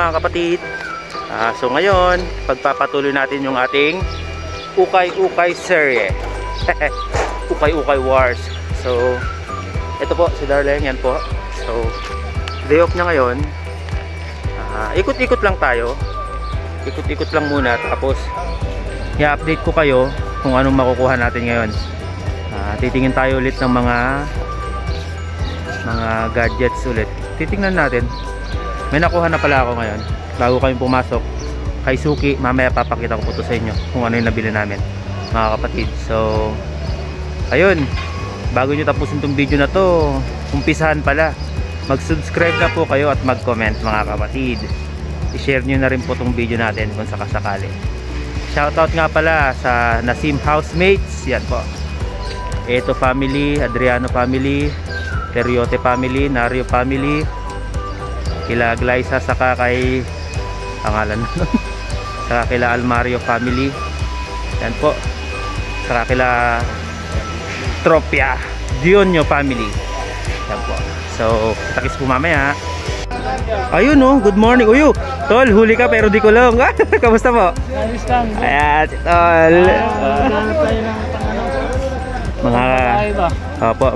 mga kapatid. So ngayon, pagpapatuloy natin yung ating ukay-ukay serye. Ukay-ukay wars. So ito po si Darlene, yan po. So day off niya ngayon. Ikot-ikot lang tayo. Ikot-ikot lang muna, tapos i-update ko kayo kung anong makukuha natin ngayon. Titingin tayo ulit ng mga gadgets ulit. Titingnan natin. May nakuha na pala ako ngayon bago kami pumasok kay Suki. Mamaya papakita ko po to sa inyo kung ano yung nabili namin, mga kapatid. So ayun, bago nyo tapusin tong video na to, umpisahan pala, mag-subscribe na po kayo at mag-comment, mga kapatid. I-share nyo na rin po tong video natin kung sakasakali. Shoutout nga pala sa Nasim Housemates, yan po, Eto family, Adriano family, Teriote family, Nario family, kila Glyza, saka kay pangalan saka kila Almario family, yan po, saka kila Tropia Dionyo family, yan po. So takis po mamaya. Ayun oh, good morning. Uyo, tol, huli ka pero di kulong. Kamusta po? Ayos lang. Ayan, tol.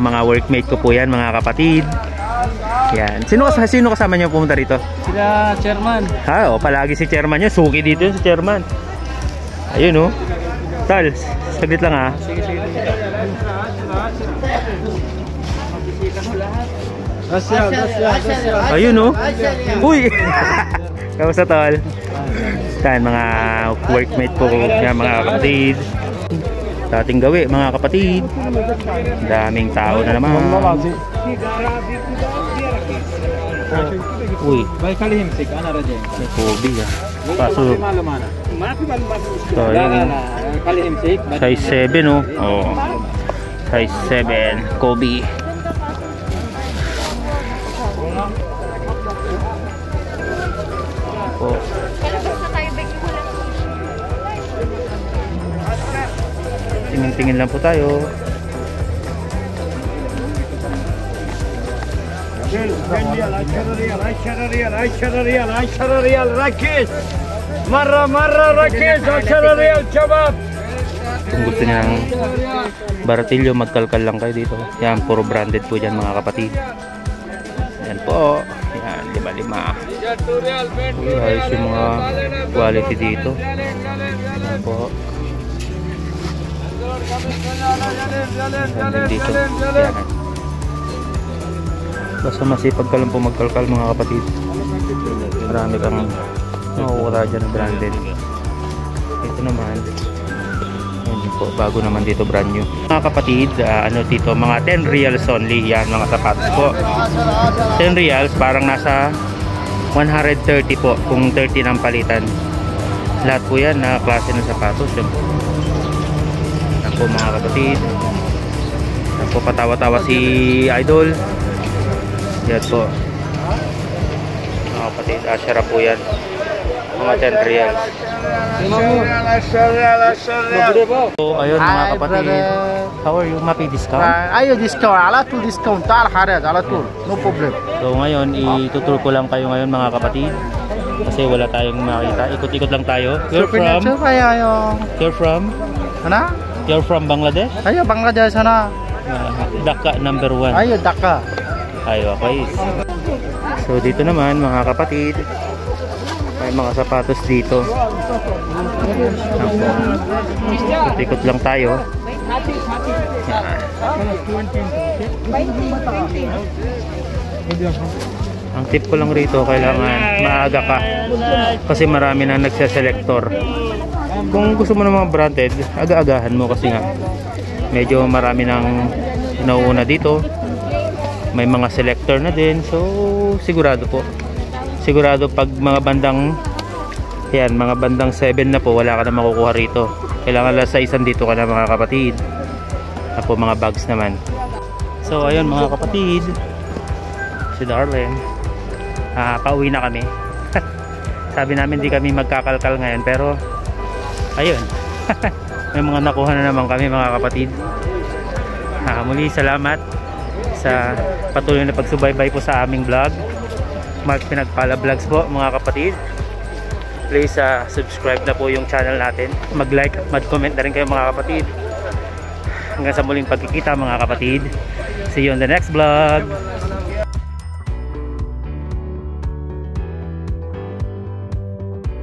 Mga workmate ko po yan, mga kapatid. Yan. Sino kasama niyo pumunta rito? Sila chairman. Palagi si chairman niya. Suki dito yun si chairman. Ayun oh. Tol, saglit lang ha. Sige. Ayun oh. Uy. Kamusta tol? Yan, mga workmate po yan, mga kapatid. Dating gawi, mga kapatid. Daming tao na naman. Uy, may COVID kaso so yung size 7 oh. Size 7 Kobe. Tingin-tingin lang po tayo. Kung gusto niya ng baratilyo, magkalkal lang kayo dito. Yan, puro branded po dyan, mga kapatid. Yan po. Yan, 5-5. Ayos yung mga quality dito. Yan po. Yan dito. Yan. Basta masipag ka lang po magkalkal, mga kapatid. Marami kang makukuha dyan ng branded. Ito naman, yun po, bago naman dito, brand new. Mga kapatid, ano dito, mga 10 reals only. Yan, mga sapatos po. 10 reals, parang nasa 130 po kung 30 ng palitan. Lahat po yan na klase ng sapatos. Yan po. Yan po, mga kapatid. Yan po, patawa-tawa si Idol. Yan po, mga kapatid, Ashera po yan, mga 10 reals. So ayun, mga kapatid, how are you? Mapi discount? Ayo discount, ala tu discount, tal haraj, ala tu, no problem. So ngayon, itutur ko lang kayo ngayon, mga kapatid, kasi wala tayong makita. Ikot-ikot lang tayo. You're from? Mana? You're from Bangladesh? Ayo Bangladesh sana. Dhaka number 1. Ayo Dhaka. Ayo, okay. So dito naman, mga kapatid, may mga sapatos dito. Ikot lang tayo. Ang tip ko lang rito, kailangan maaga ka kasi marami na nagse-selector. Kung gusto mo ng mga branded, aga-agahan mo kasi nga medyo marami nang nauuna dito. May mga selector na din. So sigurado po, sigurado pag mga bandang yan, mga bandang 7 na po, wala ka na makukuha rito. Kailangan lang sa isang dito ka na, mga kapatid. Ako mga bags naman. So ayun, mga kapatid, si Darlene, pauwi na kami. Sabi namin di kami magkakalkal ngayon, pero ayun. May mga nakuha na naman kami, mga kapatid. Muli salamat sa patuloy na pagsubaybay po sa aming vlog. Mark Pinagpala Vlogs po mga kapatid. Please subscribe na po yung channel natin. Mag-like at mag-comment na rin kayo mga kapatid. Hanggang sa muling pagkikita mga kapatid. See you on the next vlog.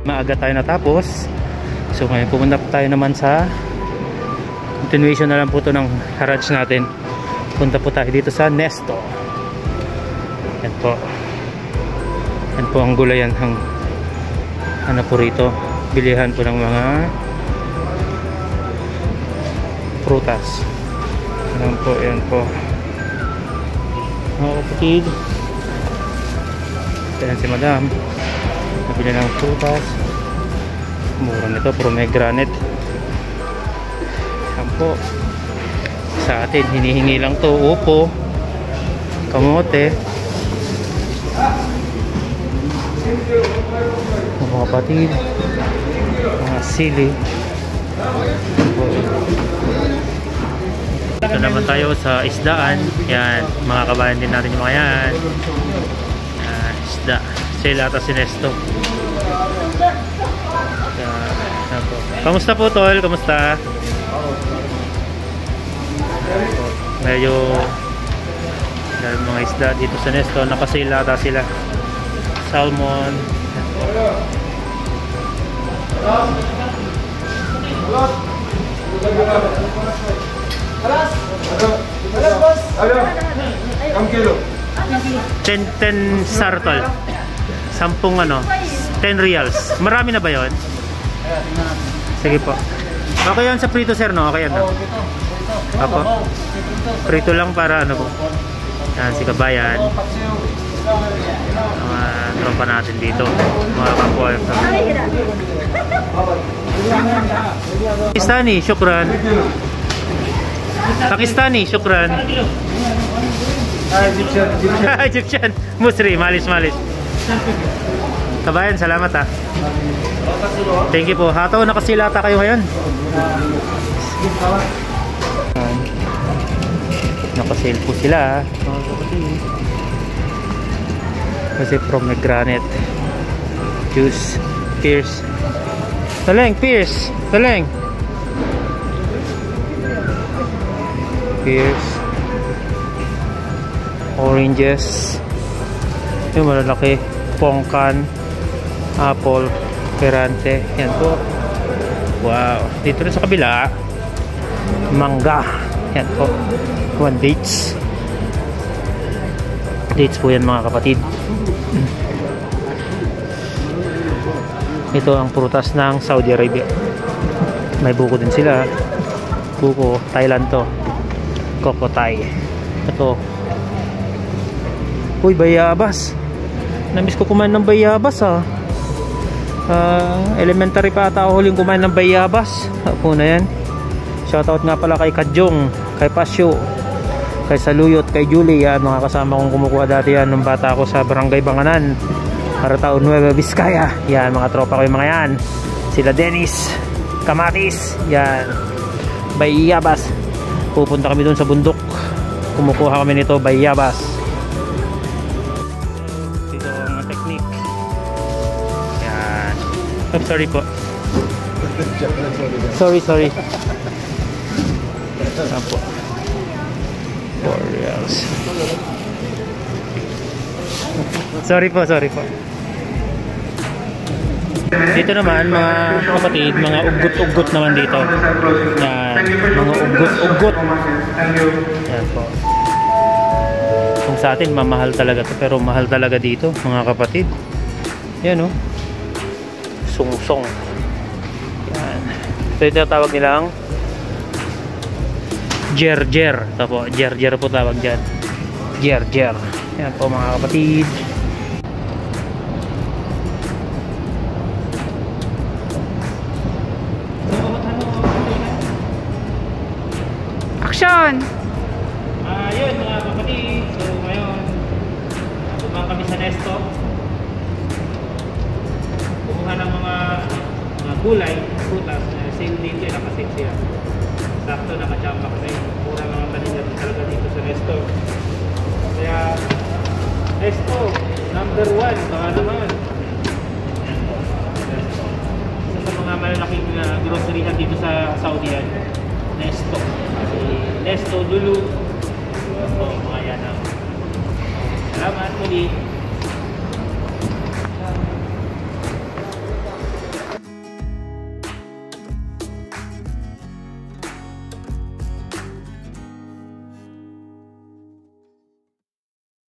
Maaga tayo natapos. So ngayon pumunta po tayo naman sa continuation na lang po to ng garage natin. Punta po tayo dito sa Nesto. Yan po. Yan po ang gulayan ng ano po rito, bilihan po ng mga prutas. Yan po, yan po mga kapatid. Yan si madam, nabili ng prutas. Mura nito, pomegranate. Yan po. Sa atin hinihingi lang to, upo, kamote, mga kapatid, mga sili. Dito naman tayo sa isdaan. Yan, mga kabayan din natin yung mga yan. Isda, sila ata si Nesto. Yan po. Kamusta po tol? Kamusta? Medyo dahil mga isda dito sa Nesto, nakasila ata sila. Salmon. Ten sartol. 10 ano? 10 reals. Marami na ba yon? Sige po. Okay yan sa prito sir, no? Okay yan, no? Apo. Prito lang para ano po. Yan si kabayan. Mga tropa natin dito, mga kapwa. Pakistani, syukran. Pakistani, syukran. Egyptian, Musri, malis. Kabayan, salamat ha. Thank you po. Hataw, nakasilata kayo ngayon. Nakasale po sila. Kasi pomegranate juice, pears. Taleng, pears. Taleng. Pears. Oranges. Yung malalaki. Pongkan. Apple. Perante. Yan po. Wow. Dito rin sa kabila. Mangga. Yan po. One dates. Dates po yan mga kapatid. Ito ang prutas ng Saudi Arabia. May buko din sila. Buko, Thailand to. Kokotai. Ito. Uy, bayabas. Namiss ko kumain ng bayabas ah. Elementary pa ata ako huling kumain ng bayabas. Ako na yan. Shoutout nga pala kay Kadjong, kay Pasyo, kay Saluyot, kay Julie. Yan, mga kasama kong kumukuha dati yan nung bata ako sa Barangay Banganan, Haratao, Nueva Vizcaya. Yan, mga tropa ko yung mga yan. Sila Dennis, Kamatis. Yan, bayabas. Pupunta kami dun sa bundok. Kumukuha kami nito, bayabas. Dito ang technique. Yan. Oh, sorry po. Sorry. Apo. Boreals. Sorry po. Dito naman mga kapatid, mga ugot-ugot naman dito. Yan, mga ugot-ugot. Yan po. Kung sa atin mamahal talaga to, pero mahal talaga dito mga kapatid. Yan oh. Sungsong. Yan. Ito yung tinatawag nilang Jer-jer. Ito po, jer-jer po tawag dyan. Jer-jer. Yan po mga kapatid. Action! Yun mga kapatid. So ngayon, bumang kami sa Nesto. Kumuha ng mga gulay, prutas. Sale dito, nakasale siya. Sakto, nakachamba kasi mura mga kanila talaga dito sa Nesto. Kaya Nesto, number 1, baka naman. Isa sa mga malalaking groceryhan dito sa Saudi yan. Nesto. Kasi Nesto, Dulu. So, mga yan ang salamat muli.